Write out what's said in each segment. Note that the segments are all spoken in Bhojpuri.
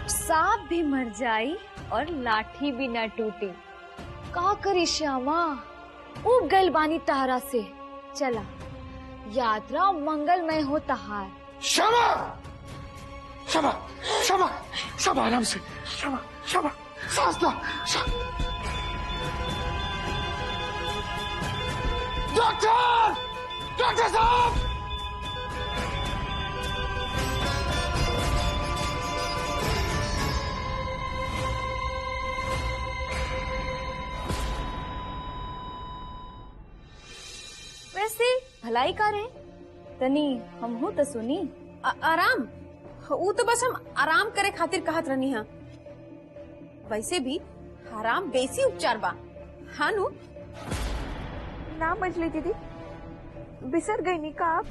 सांप भी मर जाई और लाठी भी न टूटी। का करी श्यामा, उब गइल बानी तहरा से। चला, यात्रा मंगलमय हो तहार। श्यामा, श्यामा, श्यामा, श्यामा, आराम से। श्यामा, श्यामा, सांस लो। डॉक्टर, डॉक्टर साहब! वैसे भलाई का रहे तनी हम हो तो सुनी। आराम वो तो बस हम आराम करे खातिर कहत रहनी हा। वैसे भी आराम बेसी उपचार बा। हाँ नु ना मछली दीदी, बिसर गई नी का आप?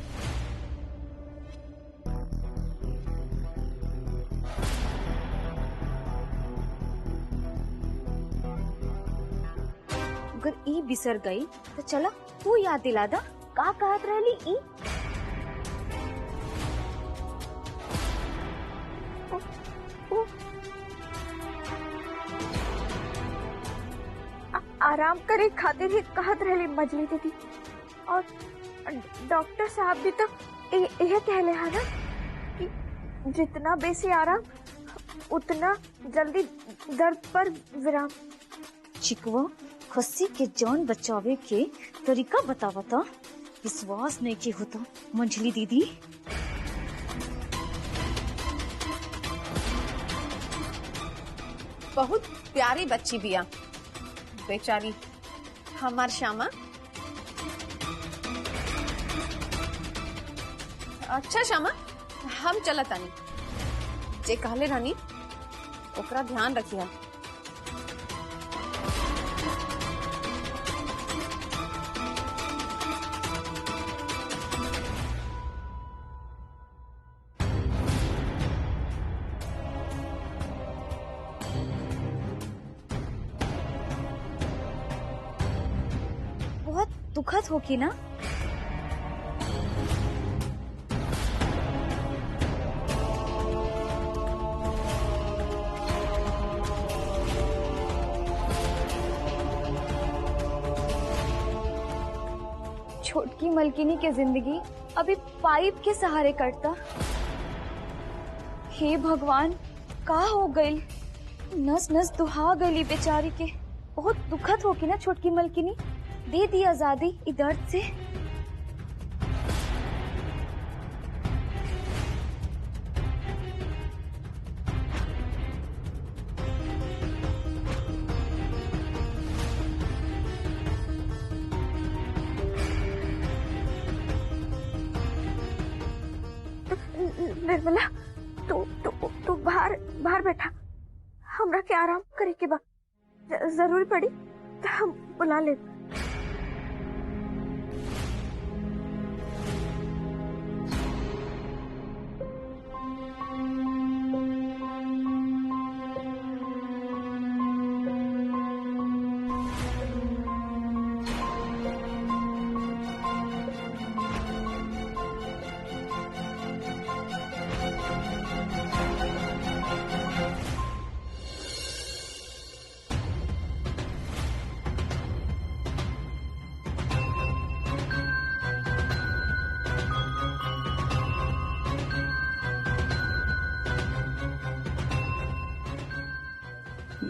अगर ई बिसर गई तो चला तू याद दिला दा का कहत रहली ई। आराम करे खातिर ही कहत रहली मछली दीदी, और डॉक्टर साहब भी तो यह कहले है ना कि जितना बेसी आराम उतना जल्दी दर्द पर विराम। चिकवा खस्सी के जान बचावे के तरीका बतावता, विश्वास नहीं की होता मंझली दीदी। बहुत प्यारी बच्ची बिया बेचारी हमार श्यामा। अच्छा श्यामा, हम चलत आनी। जे कहले रहनी ओकरा ध्यान रखिया। बहुत दुखद होगी ना? छोटकी मलकिनी के जिंदगी अभी पाइप के सहारे कटता। हे भगवान, का हो गई? नस नस दुहा गई बेचारी के। बहुत दुखद होगी ना छोटकी मलकिनी। दे दी आजादी इस दर्द से। निर्मला, तू बाहर बैठा। हमरा के आराम करे के बा। जरूरी पड़ी तो हम बुला ले।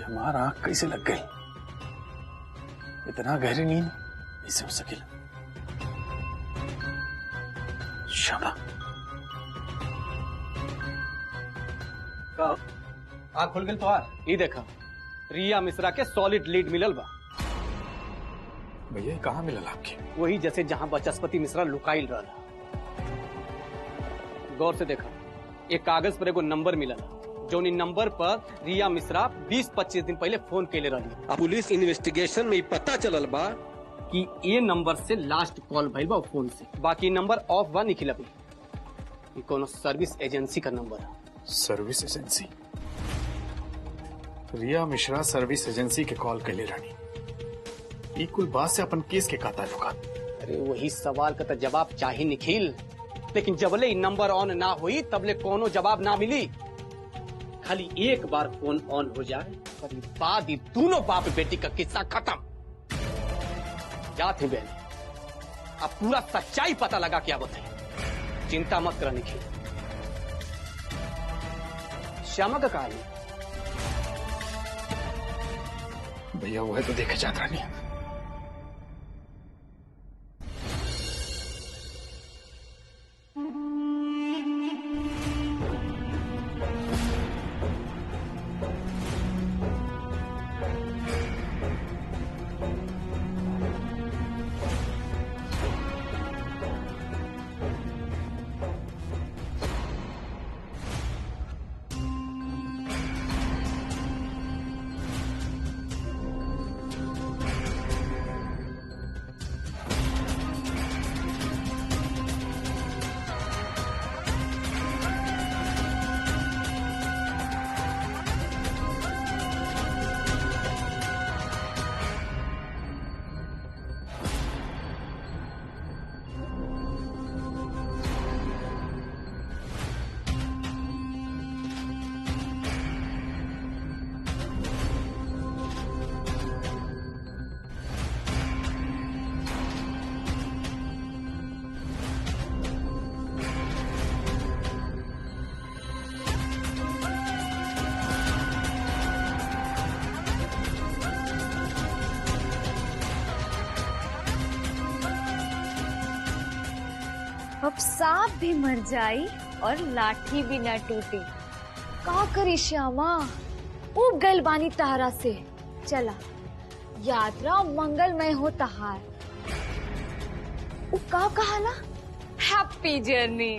हमारा आंख कैसे लग गई? इतना गहरी नींद ऐसे हो सके? शाबा, आँख खुल गई तो ये देखा रिया मिश्रा के सॉलिड लीड मिलल बा। भैया कहाँ मिलल आपके? वही जैसे जहाँ बचस्पति मिश्रा लुकाइल रहा। गौर से देखा, एक कागज पर एगो नंबर मिलल, जो नंबर पर रिया मिश्रा 20-25 दिन पहले फोन केले रही। पुलिस इन्वेस्टिगेशन में पता चलल बा कि ये नंबर से लास्ट कॉल भइल बा फोन से। बाकी नंबर ऑफ बा निकल अभी। ये कोनो सर्विस एजेंसी का नंबर है। Service agency? Riya Mishra service agency के कॉल के ले रानी। कुल बात से अपन केस के का ताल्लुका? अरे वही सवाल का तो जवाब चाहिए निखिल, लेकिन जबले नंबर ऑन ना हुई तबले कोनो जवाब ना मिली। खाली एक बार फोन ऑन हो जाए और ये बाद ही दोनों बाप बेटी का किस्सा खत्म। क्या थे बहन, अब पूरा सच्चाई पता लगा क्या बताए। चिंता मत कर निखिल। श्यामा का कहानी भैया वो है तो देखे जाता नहीं। अब सांप भी मर जाई और लाठी भी न टूटी। का करी श्यामा, उब गइल बानी तहरा से। चला, यात्रा मंगलमय हो तहार। उ का कहाला? Happy journey.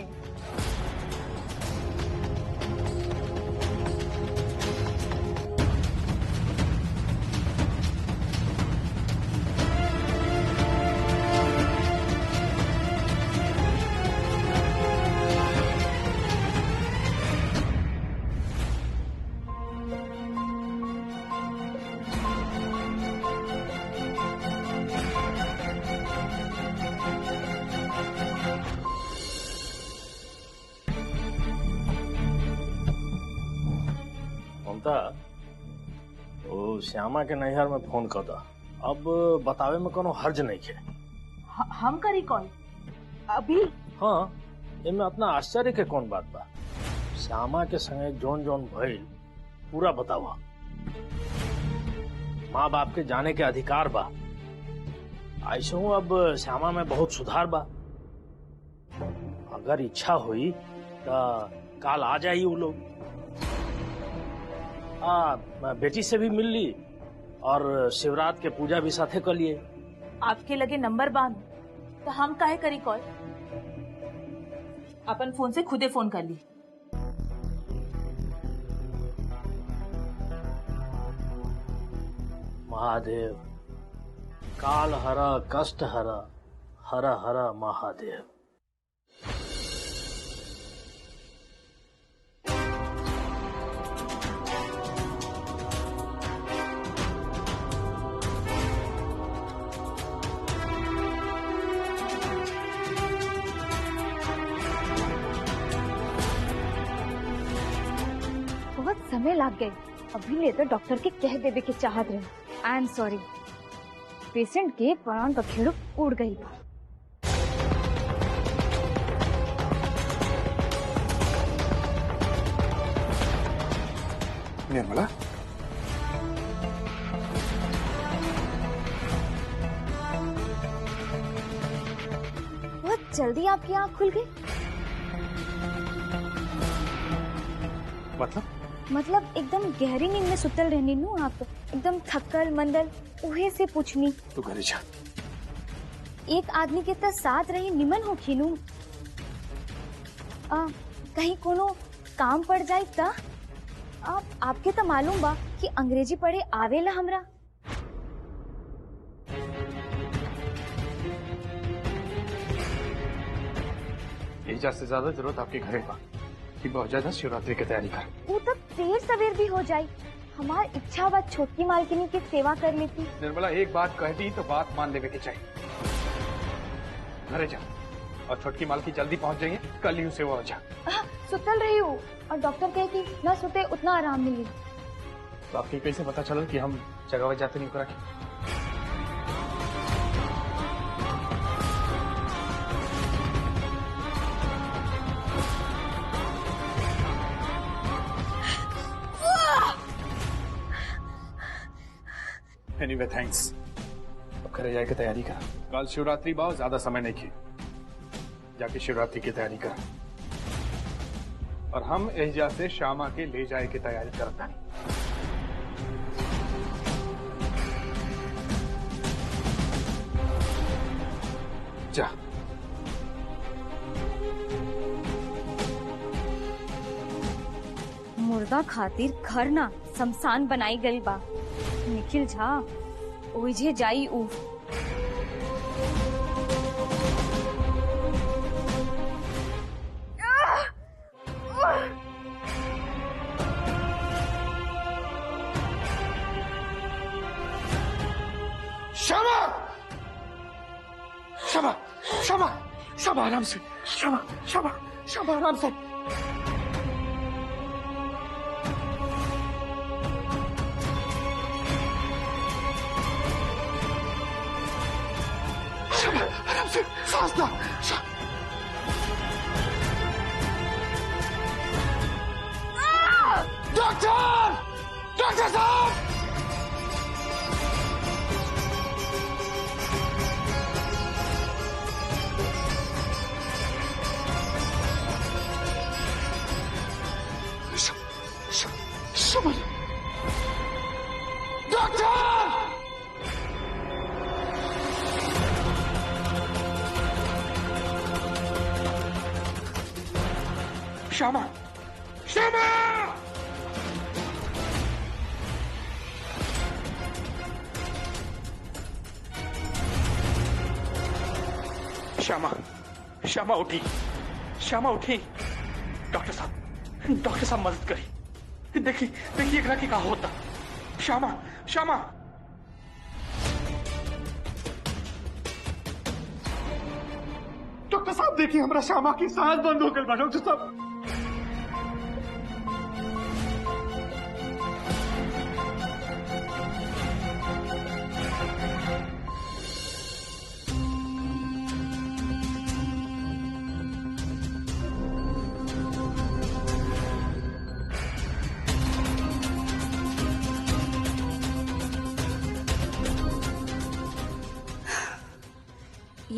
ममता, ओ श्यामा के नैहर में फोन कर दा। अब बतावे में कोनो हर्ज नहीं है। हम करी कॉल अभी? हाँ, इनमें अपना आश्चर्य के कौन बात बा। श्यामा के संगे जोन जोन भइल पूरा बतावा। माँ बाप के जाने के अधिकार बा। ऐसे हूँ अब श्यामा में बहुत सुधार बा। अगर इच्छा हुई तो काल आ जाइए वो लोग। बेटी से भी मिल ली और शिवरात के पूजा भी साथे कर लिए। आपके लगे नंबर बांध तो हम काहे करी कॉल? अपन फोन से खुदे फोन कर ली। महादेव, काल हरा कष्ट हरा, हरा हरा महादेव। बहुत समय लग गए। अभी ले तो डॉक्टर के कह देवे के चाहत रहे। I am sorry. पेशेंट के प्राण बखेड़ो उड़ गई। निर्मला, बहुत जल्दी आपकी आँख खुल गई। मतलब एकदम गहरी नींद में सुतल रहनी नू आप, एकदम थकल मंदल। उहे से पूछनी। तू घरे जा। एक आदमी के तो साथ रही निमन हो खीनू। कहीं कोनो काम पड़ जाए ता? आपके तो मालूम बा कि अंग्रेजी पढ़े आवेला हमरा। एजा से ज्यादा जरूरत आपके घरे बा कि बहुत ज्यादा शिवरात्रि की तैयारी कर। वो तो देर सवेर भी हो जाए। हमार इच्छा बा छोटकी मालकिनी की सेवा कर लेती। निर्मला, एक बात कहती तो बात मान लेवे के चाहिए। घरे जा और छोटकी मालकी जल्दी पहुंच जाइए, कल ही उसे वो हो जा। सुतल रही हूँ और डॉक्टर कहे कि न सुते उतना आराम मिली। तो आपको कैसे पता चला कि हम जगह जाते नहीं करा के? Anyway thanks. अब घरे जाके तैयारी करा, कल शिवरात्रि बहुत ज्यादा समय नहीं की, जाके शिवरात्रि की तैयारी करा। और हम एहजा से श्यामा के ले जाए की तैयारी करता है। जा। मुर्दा खातिर घर ना शमशान बनाई गई बा। निखिल झा ओझे जाई उ। श्यामा, श्यामा, श्यामा, श्यामा आराम से, श्यामा, श्यामा, श्यामा आराम से। श्यामा आराम से, सांस लो। डॉक्टर, डॉक्टर साहब! श्यामा, डॉक्टर! श्यामा, श्यामा! श्यामा, श्यामा उठी, श्यामा उठी। डॉक्टर साहब मदद करी। देखिए देखिए एकरा की का होता। श्यामा, श्यामा! डॉक्टर साहब देखिए हमारा श्यामा की सांस बंद हो गई बा। डॉक्टर साहब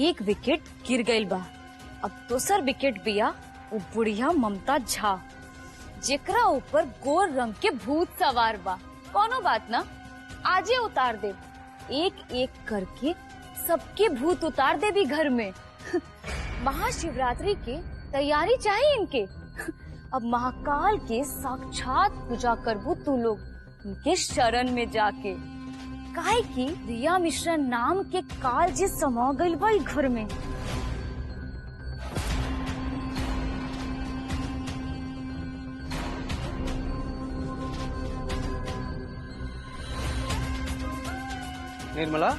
एक विकेट गिर गई बा। अब दोसर विकेट बिया वो बुढ़िया ममता झा, जेकरा ऊपर गोर रंग के भूत सवार बा। कोनो बात ना, आजे उतार दे। एक एक करके सबके भूत उतार दे भी घर में। महाशिवरात्रि के तैयारी चाहिए इनके। अब महाकाल के साक्षात पूजा करबू तू लोग इनके शरण में जाके। काहे की रिया मिश्रा नाम के काल जे समा गइल बा घर में। निर्मला,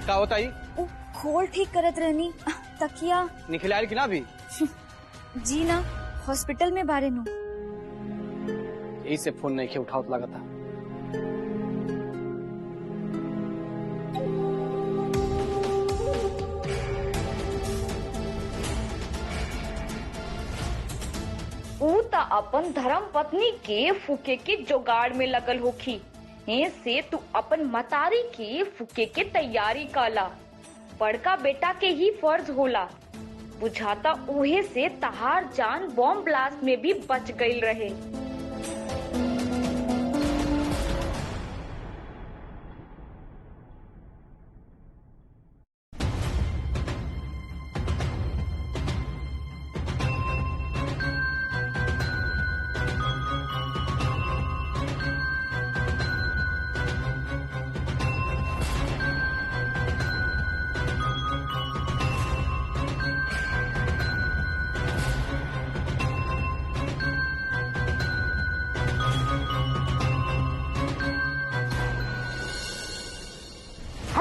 क्या होता ही? वो खोल ठीक करत रहनी तकिया। निखिल आयल की ना भी? जी ना, हॉस्पिटल में बारे नु। यही से फोन नहीं उठावत लगा था। ऊ ता अपन धर्म पत्नी के फूके के जुगाड़ में लगल होखी। से तू अपन मतारी के फूके के तैयारी काला। बड़का बेटा के ही फर्ज होला। बुझाता उहे से तहार जान बॉम्ब ब्लास्ट में भी बच गई रहे।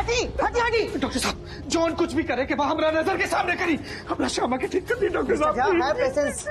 हटी हटी हटी। डॉक्टर साहब जॉन कुछ भी करे कि वह हमारा नजर के सामने करी, हमारा श्यामा के ठीक कर दी डॉक्टर साहब। है पेशेंस।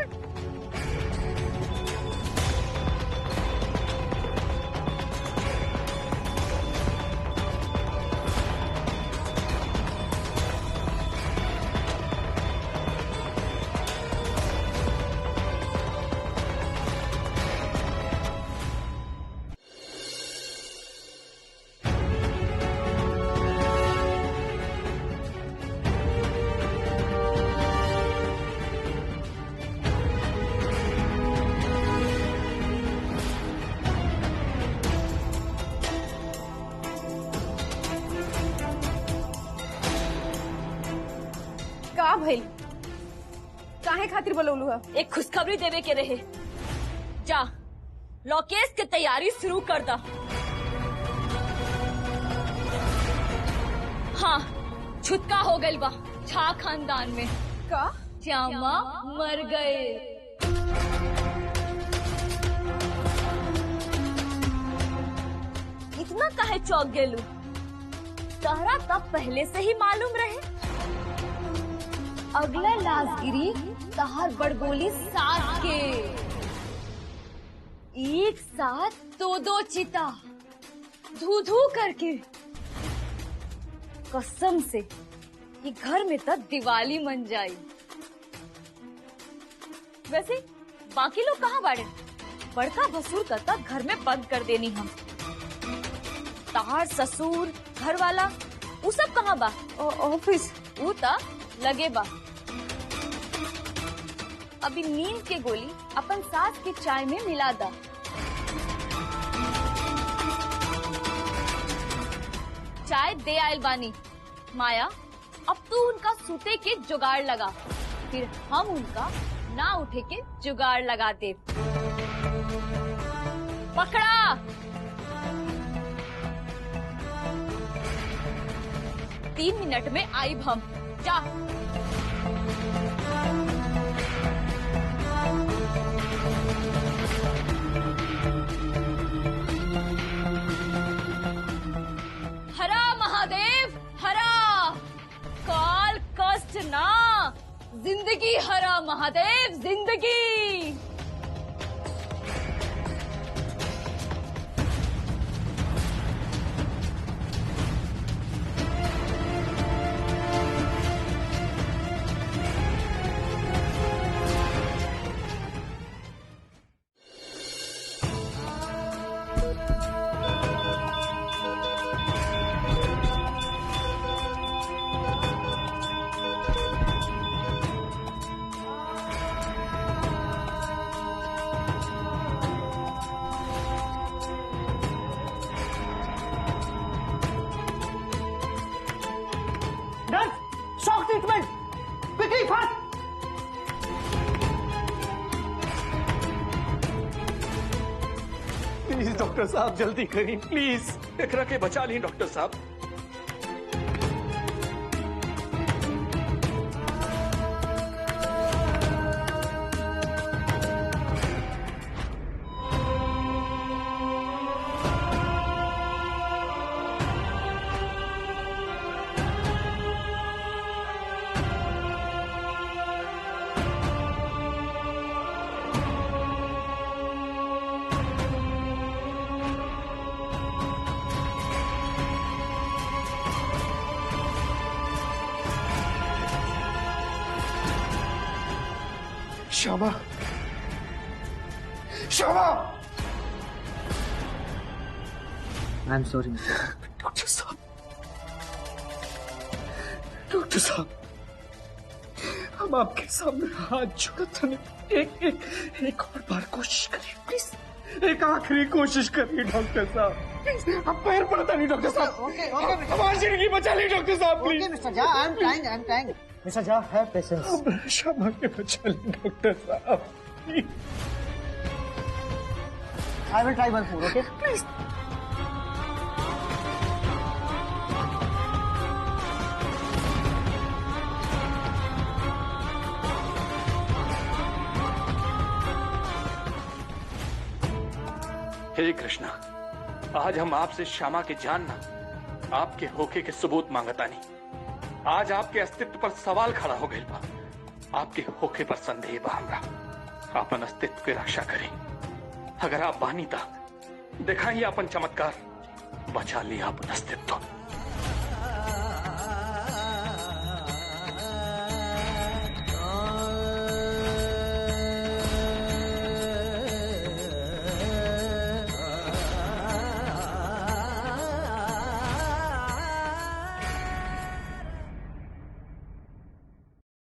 का भइल? काहे खातिर बोलौलू है? एक खुशखबरी देवे के रहे। जा लॉकेस के तैयारी शुरू कर दा। हाँ छुटका हो गइल बा झा खानदान में। का? श्यामा मर गए। इतना काहे चौंक गेलू? तहरा तब पहले से ही मालूम रहे। अगला लाशगिरी तहार बड़बोली साथ के एक साथ दो चिता धू धू करके। कसम से ये घर में तक दिवाली मन जाई। वैसे बाकी लोग कहाँ बाड़े? बड़का भसुर का तक घर में बंद कर देनी हम। तार ससुर घर वाला वो सब कहाँ बा? ऑफिस वो ता लगे बा। अभी नींद के गोली अपन सास के चाय में मिला दा। चाय दे आयल बानी। माया अब तू उनका सूते के जुगाड़ लगा, फिर हम उनका ना उठे के जुगाड़ लगा दे। पकड़ा। 3 मिनट में आई हम। जा। हरा महादेव हरा, काल कष्ट ना, जिंदगी हरा महादेव जिंदगी। Shock treatment quickly fast. Please doctor साहब जल्दी करी प्लीज। एकरा के बचा ली डॉक्टर साहब। Shyama Shyama. I am sorry doctor साहब, डॉक्टर साहब हम आपके सामने हाथ जोड़ते हैं। एक और बार कोशिश करिए प्लीज। एक आखिरी कोशिश करिए डॉक्टर साहब प्लीज। आप पैर पड़ता नहीं डॉक्टर साहब। ओके हमारी जिंदगी बचा ली डॉक्टर साहब please. Mister Jha, I am trying mister Jha, have patience. अब श्यामा के बचा ली डॉक्टर साहब please. I will try one more, okay please. हे कृष्णा, आज हम आपसे श्यामा के जानना आपके होके के सबूत मांगता नहीं। आज आपके अस्तित्व पर सवाल खड़ा हो गया बा। आपके होके पर संदेह बा हमरा। अपन अस्तित्व की रक्षा करें। अगर आप बानी था दिखाइए अपन चमत्कार, बचा लिया अपन अस्तित्व।